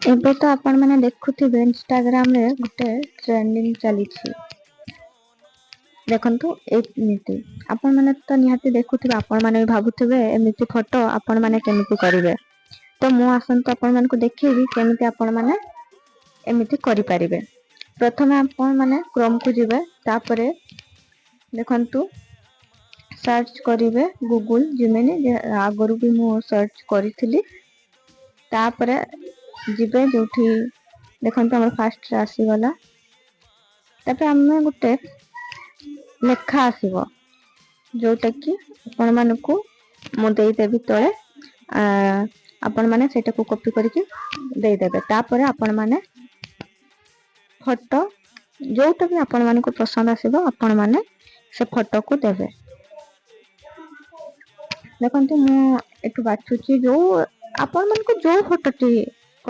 ଏବେ ତ ଆପଣ ମାନେ ଦେଖୁଥିବେ ଇନଷ୍ଟାଗ୍ରାମ ରେ ଗୋଟେ ଟ୍ରେଣ୍ଡିଂ ଚାଲିଛି। ଦେଖନ୍ତୁ ଏମିତି ଆପଣ ମାନେ ତ ନିହାତି ଦେଖୁଥିବେ, ଆପଣ ମାନେ ବି ଭାବୁଥିବେ ଏମିତି ଫଟୋ ଆପଣ ମାନେ କେମିତି କରିବେ। ତ ମୁଁ ଆସନ୍ତୁ ଆପଣ ମାନଙ୍କୁ ଦେଖେଇବି କେମିତି ଆପଣ ମାନେ ଏମିତି କରିପାରିବେ। ପ୍ରଥମେ ଆପଣ ମାନେ କ୍ରୋମ କୁ ଯିବେ, ତାପରେ ଦେଖନ୍ତୁ ସର୍ଚ୍ଚ କରିବେ ଗୁଗୁଲ ଜିମିନି, ଆଗରୁ ବି ମୁଁ ସର୍ଚ୍ଚ କରିଥିଲି। ତାପରେ ଯିବେ ଯୋଉଠି ଦେଖନ୍ତୁ ଆମର ଫାଷ୍ଟରେ ଆସିଗଲା। ତାପରେ ଆମେ ଗୋଟେ ଲେଖା ଆସିବ, ଯୋଉଟା କି ଆପଣ ମାନଙ୍କୁ ମୁଁ ଦେଇଦେବି ତଳେ। ଆପଣ ମାନେ ସେଇଟାକୁ କପି କରିକି ଦେଇଦେବେ। ତାପରେ ଆପଣ ମାନେ ଫଟୋ ଯୋଉଟା ବି ଆପଣ ମାନଙ୍କୁ ପସନ୍ଦ ଆସିବ ଆପଣ ମାନେ ସେ ଫଟୋକୁ ଦେବେ। ଦେଖନ୍ତୁ ମୁଁ ଏଠୁ ବାଛୁଛି ଯୋଉ ଆପଣ ମାନଙ୍କୁ ଯୋଉ ଫଟୋଟି